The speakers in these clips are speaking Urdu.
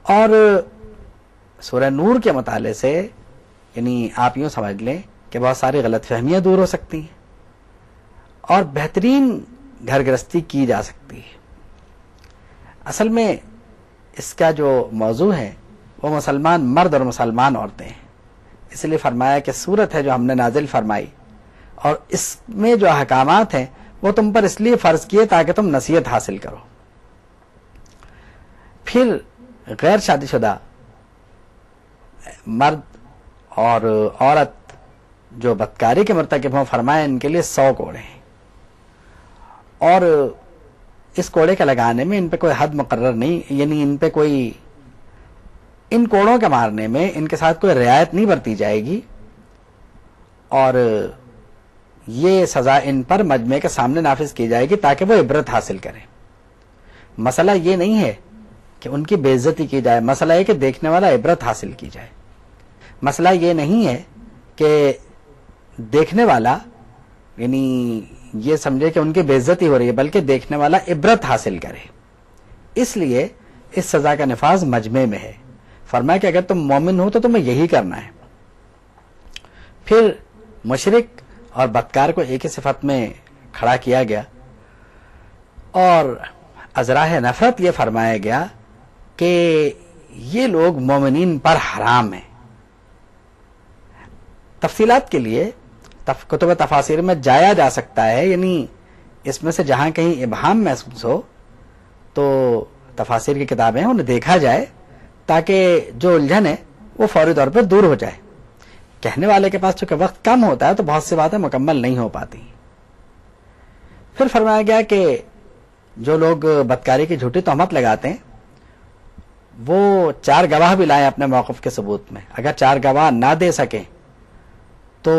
اور سورہ نور کے مطالعے سے یعنی آپ یوں سمجھ لیں کہ بہت ساری غلط فہمیاں دور ہو سکتی ہیں اور بہترین گھر گرہستی کی جا سکتی ہے۔ اصل میں اس کا جو موضوع ہے وہ مسلمان مرد اور مسلمان عورتیں ہیں، اس لیے فرمایا کہ سورت ہے جو ہم نے نازل فرمائی اور اس میں جو احکامات ہیں وہ تم پر اس لیے فرض کیے تاکہ تم نصیحت حاصل کرو۔ پھر غیر شادی شدہ مرد اور عورت جو بدکاری کے مرتکب ہوں، فرمایا ان کے لیے 100 کوڑے ہیں، اور اس کوڑے کے لگانے میں ان پہ کوئی حد مقرر نہیں، یعنی ان پہ کوئی، ان کوڑوں کے مارنے میں ان کے ساتھ کوئی رعایت نہیں برتی جائے گی، اور یہ سزا ان پر مجمع کے سامنے نافذ کی جائے گی تاکہ وہ عبرت حاصل کریں۔ مسئلہ یہ نہیں ہے کہ ان کی بے عزتی کی جائے، مسئلہ ہے کہ دیکھنے والا عبرت حاصل کی جائے۔ مسئلہ یہ نہیں ہے کہ دیکھنے والا یعنی یہ سمجھے کہ ان کی بے عزتی ہو رہی ہے، بلکہ دیکھنے والا عبرت حاصل کرے۔ اس لیے اس سزا کا نفاذ مجمع میں ہے۔ فرمایا کہ اگر تم مومن ہو تو تمہیں یہی کرنا ہے۔ پھر مشرک اور بدکار کو ایک ہی صفت میں کھڑا کیا گیا اور ازراہ نفرت یہ فرمایا گیا کہ یہ لوگ مومنین پر حرام ہیں۔ تفصیلات کے لیے کتب تفاسیر میں جایا جا سکتا ہے، یعنی اس میں سے جہاں کہیں ابہام محسوس ہو تو تفاسیر کی کتابیں ہیں انہیں دیکھا جائے تاکہ جو الجھن ہے وہ فوری طور پر دور ہو جائے۔ کہنے والے کے پاس چونکہ وقت کم ہوتا ہے تو بہت سی باتیں مکمل نہیں ہو پاتی۔ پھر فرمایا گیا کہ جو لوگ بدکاری کی جھوٹی تہمت لگاتے ہیں وہ 4 گواہ بھی لائیں اپنے موقف کے ثبوت میں۔ اگر 4 گواہ نہ دے سکیں تو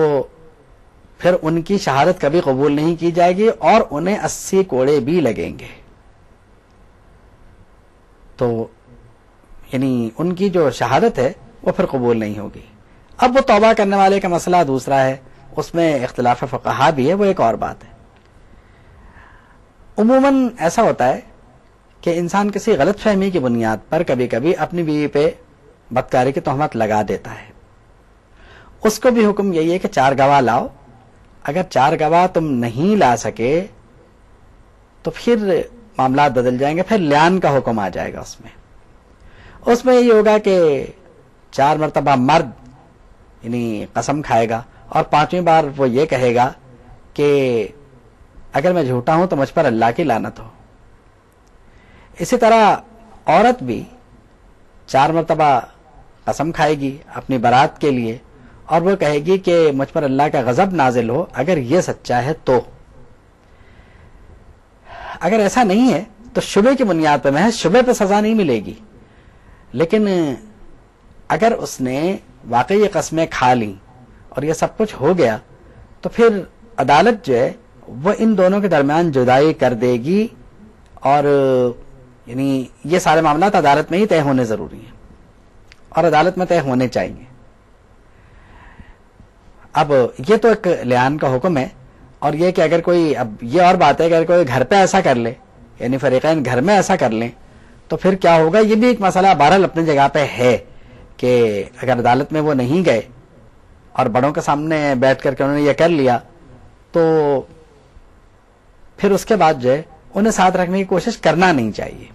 پھر ان کی شہادت کبھی قبول نہیں کی جائے گی اور انہیں 80 کوڑے بھی لگیں گے۔ تو یعنی ان کی جو شہادت ہے وہ پھر قبول نہیں ہوگی۔ اب وہ توبہ کرنے والے کا مسئلہ دوسرا ہے، اس میں اختلاف فقہا بھی ہے، وہ ایک اور بات ہے۔ عموماً ایسا ہوتا ہے کہ انسان کسی غلط فہمی کی بنیاد پر کبھی کبھی اپنی بیوی پہ بدکاری کی تہمت لگا دیتا ہے۔ اس کو بھی حکم یہی ہے کہ 4 گواہ لاؤ۔ اگر 4 گواہ تم نہیں لا سکے تو پھر معاملات بدل جائیں گے، پھر لیان کا حکم آ جائے گا۔ اس میں یہ ہوگا کہ 4 مرتبہ مرد یعنی قسم کھائے گا اور 5ویں بار وہ یہ کہے گا کہ اگر میں جھوٹا ہوں تو مجھ پر اللہ کی لعنت ہو۔ اسی طرح عورت بھی 4 مرتبہ قسم کھائے گی اپنی برات کے لیے اور وہ کہے گی کہ مجھ پر اللہ کا غضب نازل ہو اگر یہ سچا ہے تو۔ اگر ایسا نہیں ہے تو شبے کی بنیاد پہ، محض شبے پہ سزا نہیں ملے گی، لیکن اگر اس نے واقعی یہ قسمیں کھا لیں اور یہ سب کچھ ہو گیا تو پھر عدالت جو ہے وہ ان دونوں کے درمیان جدائی کر دے گی، اور یعنی یہ سارے معاملات عدالت میں ہی طے ہونے ضروری ہیں اور عدالت میں طے ہونے چاہیے۔ اب یہ تو ایک لیان کا حکم ہے، اور یہ کہ اگر کوئی، اب یہ اور بات ہے کہ اگر کوئی گھر پہ ایسا کر لے، یعنی فریقین گھر میں ایسا کر لیں تو پھر کیا ہوگا، یہ بھی ایک مسئلہ بہرحال اپنی جگہ پہ ہے کہ اگر عدالت میں وہ نہیں گئے اور بڑوں کے سامنے بیٹھ کر کے انہوں نے یہ کر لیا تو پھر اس کے بعد جو ہے انہیں ساتھ رکھنے کی کوشش کرنا نہیں چاہیے،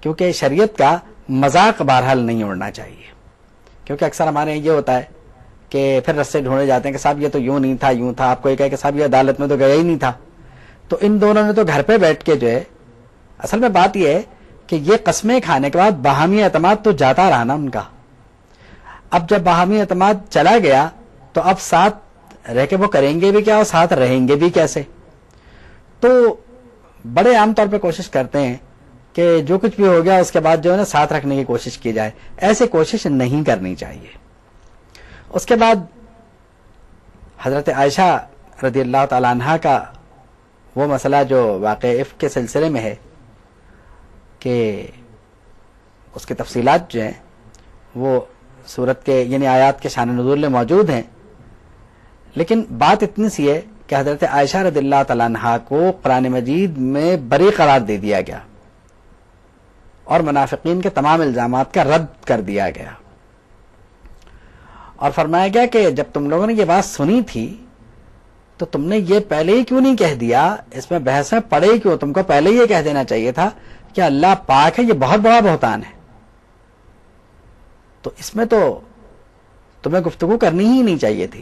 کیونکہ شریعت کا مذاق بہرحال نہیں اڑنا چاہیے۔ کیونکہ اکثر ہمارے یہاں یہ ہوتا ہے کہ پھر رستے ڈھونڈے جاتے ہیں کہ صاحب یہ تو یوں نہیں تھا، یوں تھا، آپ کو یہ کہے کہ صاحب یہ عدالت میں تو گیا ہی نہیں تھا۔ تو ان دونوں نے تو گھر پہ بیٹھ کے جو ہے، اصل میں بات یہ ہے کہ یہ قسمیں کھانے کے بعد باہمی اعتماد تو جاتا رہا نا ان کا۔ اب جب باہمی اعتماد چلا گیا تو اب ساتھ رہ کے وہ کریں گے بھی کیا اور ساتھ رہیں گے بھی کیسے؟ تو بڑے عام طور پہ کوشش کرتے ہیں کہ جو کچھ بھی ہو گیا اس کے بعد جو ہے نا ساتھ رکھنے کی کوشش کی جائے، ایسے کوشش نہیں کرنی چاہیے۔ اس کے بعد حضرت عائشہ رضی اللہ تعالی عنہا کا وہ مسئلہ جو واقع عفق کے سلسلے میں ہے کہ اس کی تفصیلات جو ہیں وہ سورت کے یعنی آیات کے شان نزول میں موجود ہیں، لیکن بات اتنی سی ہے کہ حضرت عائشہ رضی اللہ تعالی عنہا کو قرآن مجید میں بری قرار دے دیا گیا، اور منافقین کے تمام الزامات کا رد کر دیا گیا، اور فرمایا گیا کہ جب تم لوگوں نے یہ بات سنی تھی تو تم نے یہ پہلے ہی کیوں نہیں کہہ دیا، اس میں بحث میں پڑے کیوں، تم کو پہلے یہ کہہ دینا چاہیے تھا کہ اللہ پاک ہے، یہ بہت بڑا بہتان ہے، تو اس میں تو تمہیں گفتگو کرنی ہی نہیں چاہیے تھی۔